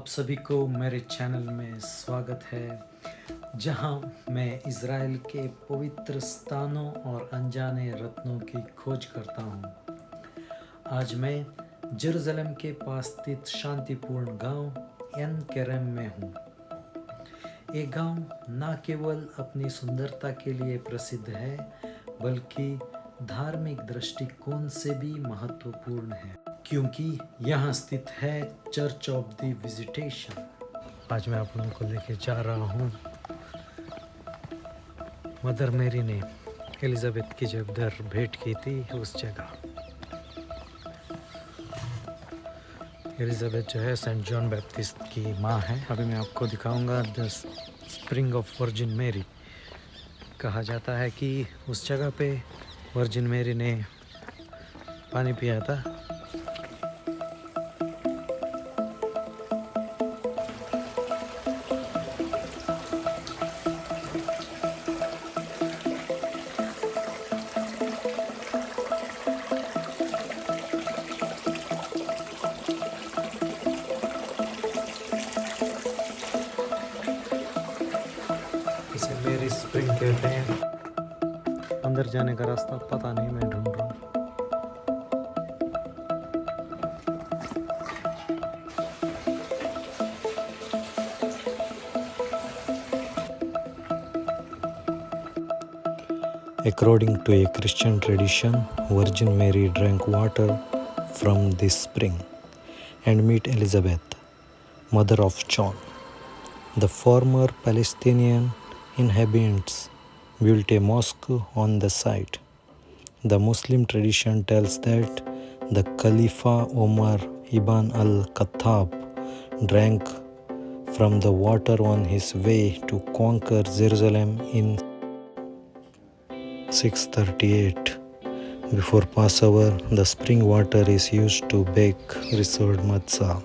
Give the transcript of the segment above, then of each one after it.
आप सभी को मेरे चैनल में स्वागत है, जहां मैं इज़राइल के पवित्र स्थानों और अनजाने रत्नों की खोज करता हूं। आज मैं जेरूशलेम के पास स्थित शांतिपूर्ण गांव एन केरेम में हूं। ये गांव न केवल अपनी सुंदरता के लिए प्रसिद्ध है, बल्कि धार्मिक दृष्टिकोण से भी महत्वपूर्ण है, क्योंकि यहाँ स्थित है चर्च ऑफ द विजिटेशन। आज मैं आप लोगों को लेके जा रहा हूँ मदर मेरी ने एलिजाबेथ की जब उधर भेंट की थी उस जगह। एलिजाबेथ जो है सेंट जॉन बैप्टिस्ट की माँ है। अभी मैं आपको दिखाऊंगा द स्प्रिंग ऑफ वर्जिन मेरी। कहा जाता है कि उस जगह पे वर्जिन मेरी ने पानी पिया था। इसे मेरी स्प्रिंग कहते हैं। अंदर जाने का रास्ता पता नहीं, मैं ढूंढ रहा हूँ। According to a Christian tradition, Virgin Mary drank water from this spring and met Elizabeth, mother of John. The former Palestinian inhabitants built a mosque on the site. The Muslim tradition tells that the Caliph Omar ibn al-Khattab drank from the water on his way to conquer Jerusalem in 638. Before Passover, the spring water is used to bake reserved matzah.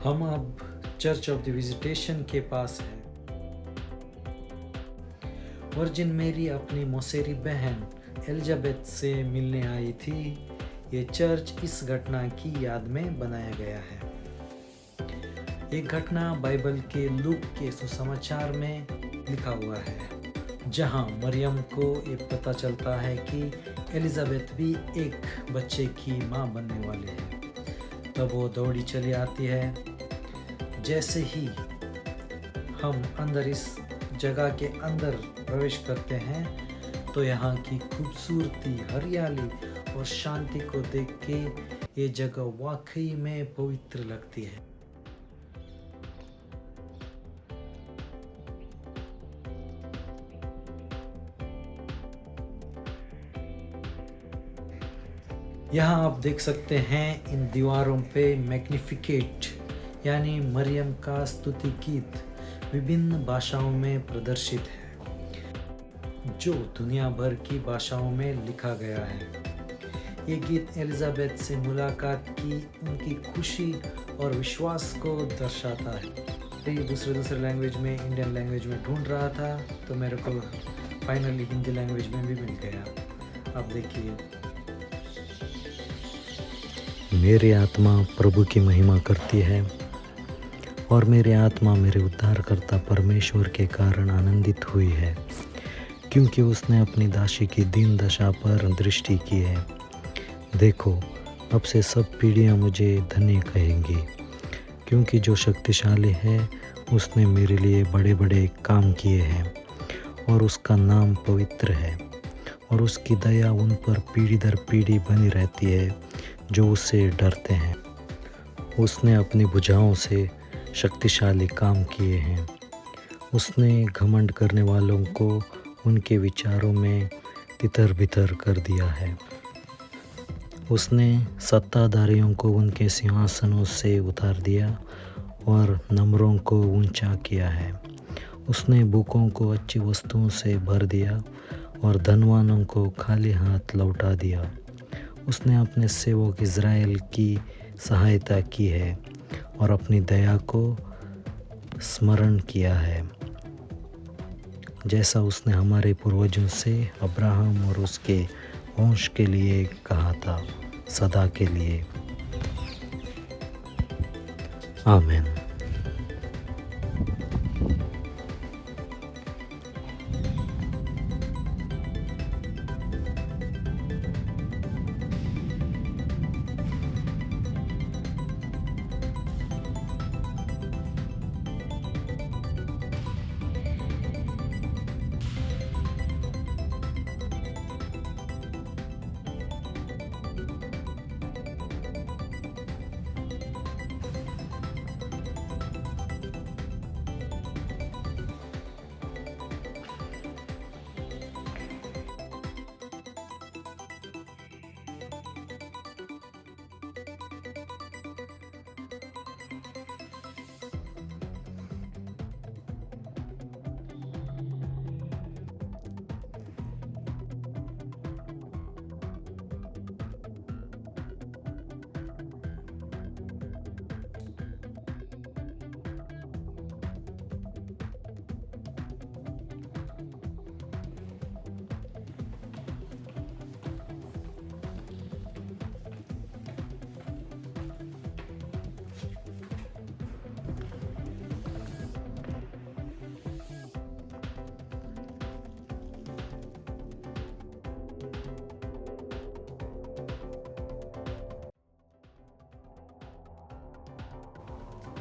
हम अब church of the visitation के पास हैं। Virgin मेरी अपनी मौसेरी बहन Elizabeth से मिलने आई थी। ये चर्च इस घटना की याद में बनाया गया है। ये घटना बाइबल के लूक के सुसमाचार में लिखा हुआ है, जहां मरियम को ये पता चलता है कि एलिजाबेथ भी एक बच्चे की मां बनने वाली है। तब वो दौड़ी चली आती है। जैसे ही हम अंदर इस जगह के अंदर प्रवेश करते हैं, तो यहाँ की खूबसूरती, हरियाली और शांति को देख के ये जगह वाकई में पवित्र लगती है। यहाँ आप देख सकते हैं इन दीवारों पे मैग्निफिकेट यानी मरियम का स्तुति गीत विभिन्न भाषाओं में प्रदर्शित है, जो दुनिया भर की भाषाओं में लिखा गया है। ये गीत एलिजाबेथ से मुलाकात की उनकी खुशी और विश्वास को दर्शाता है। ये दूसरे लैंग्वेज में, इंडियन लैंग्वेज में ढूंढ रहा था, तो मेरे को फाइनली हिंदी लैंग्वेज में भी मिल गया। अब देखिए। मेरी आत्मा प्रभु की महिमा करती है और मेरी आत्मा मेरे उद्धारकर्ता परमेश्वर के कारण आनंदित हुई है, क्योंकि उसने अपनी दासी की दीन दशा पर दृष्टि की है। देखो, अब से सब पीढ़ियां मुझे धन्य कहेंगी, क्योंकि जो शक्तिशाली है उसने मेरे लिए बड़े बड़े काम किए हैं और उसका नाम पवित्र है और उसकी दया उन पर पीढ़ी दर पीढ़ी बनी रहती है जो उससे डरते हैं। उसने अपनी भुजाओं से शक्तिशाली काम किए हैं। उसने घमंड करने वालों को उनके विचारों में तितर बितर कर दिया है। उसने सत्ताधारियों को उनके सिंहासनों से उतार दिया और नम्रों को ऊंचा किया है। उसने भूखों को अच्छी वस्तुओं से भर दिया और धनवानों को खाली हाथ लौटा दिया। उसने अपने सेवक इज़राइल की सहायता की है और अपनी दया को स्मरण किया है, जैसा उसने हमारे पूर्वजों से अब्राहम और उसके वंश के लिए कहा था, सदा के लिए। आमीन।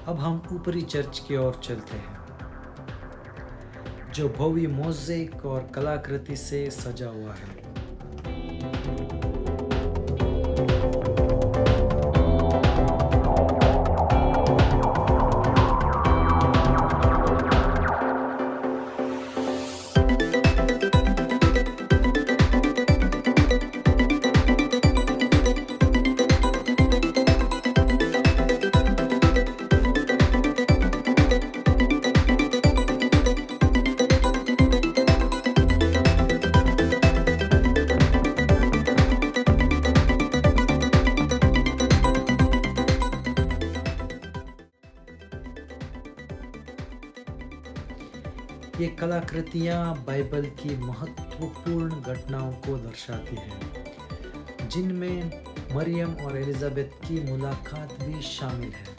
अब हम ऊपरी चर्च की ओर चलते हैं, जो भव्य मोज़ेक और कलाकृति से सजा हुआ है। ये कलाकृतियाँ बाइबल की महत्वपूर्ण घटनाओं को दर्शाती हैं, जिनमें मरियम और एलिजाबेथ की मुलाकात भी शामिल है।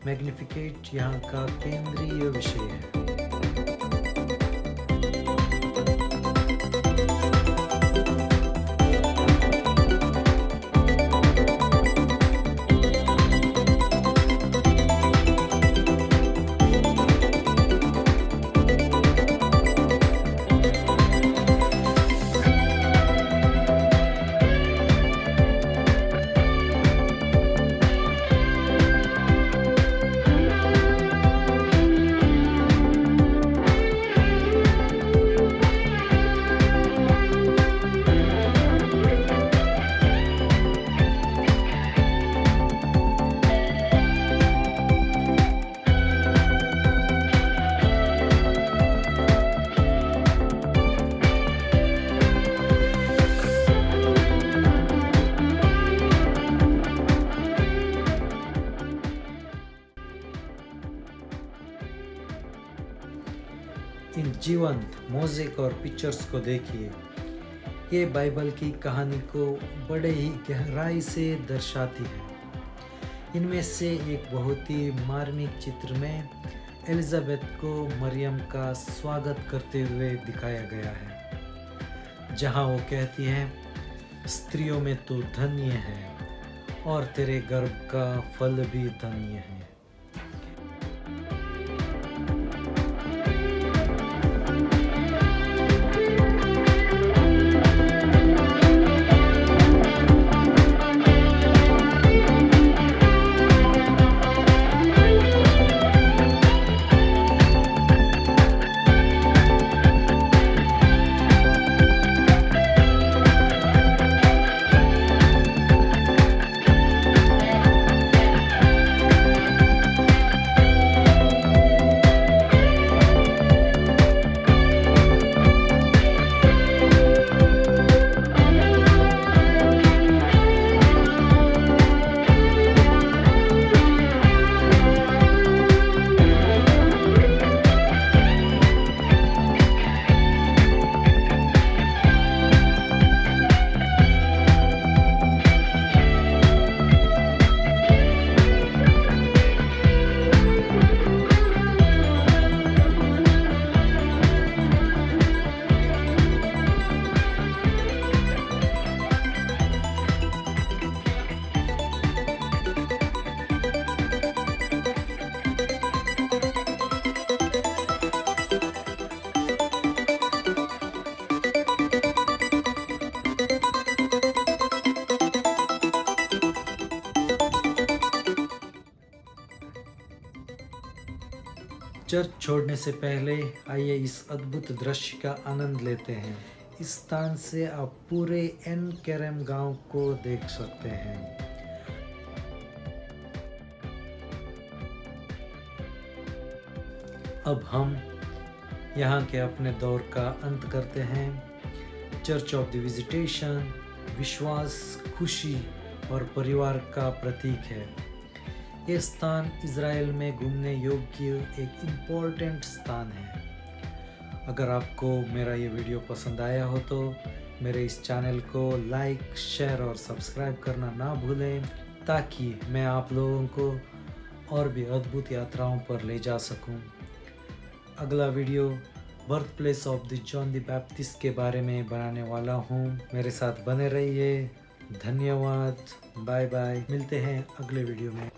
मैग्निफिकेट यहाँ का केंद्रीय विषय है। इन जीवंत मोज़ेक और पिक्चर्स को देखिए। ये बाइबल की कहानी को बड़े ही गहराई से दर्शाती है। इनमें से एक बहुत ही मार्मिक चित्र में एलिजाबेथ को मरियम का स्वागत करते हुए दिखाया गया है, जहां वो कहती है, स्त्रियों में तो धन्य है और तेरे गर्भ का फल भी धन्य है। चर्च छोड़ने से पहले आइए इस अद्भुत दृश्य का आनंद लेते हैं। इस स्थान से आप पूरे एन केरम गांव को देख सकते हैं। अब हम यहाँ के अपने दौर का अंत करते हैं। चर्च ऑफ द विजिटेशन विश्वास, खुशी और परिवार का प्रतीक है। ये स्थान इज़राइल में घूमने योग्य एक इम्पोर्टेंट स्थान है। अगर आपको मेरा ये वीडियो पसंद आया हो तो मेरे इस चैनल को लाइक, शेयर और सब्सक्राइब करना ना भूलें, ताकि मैं आप लोगों को और भी अद्भुत यात्राओं पर ले जा सकूं। अगला video birth place of the John the Baptist के बारे में बनाने वाला हूँ। मेरे साथ बने रहिए। धन्यवाद। Bye bye. मिलते हैं अगले वीडियो में।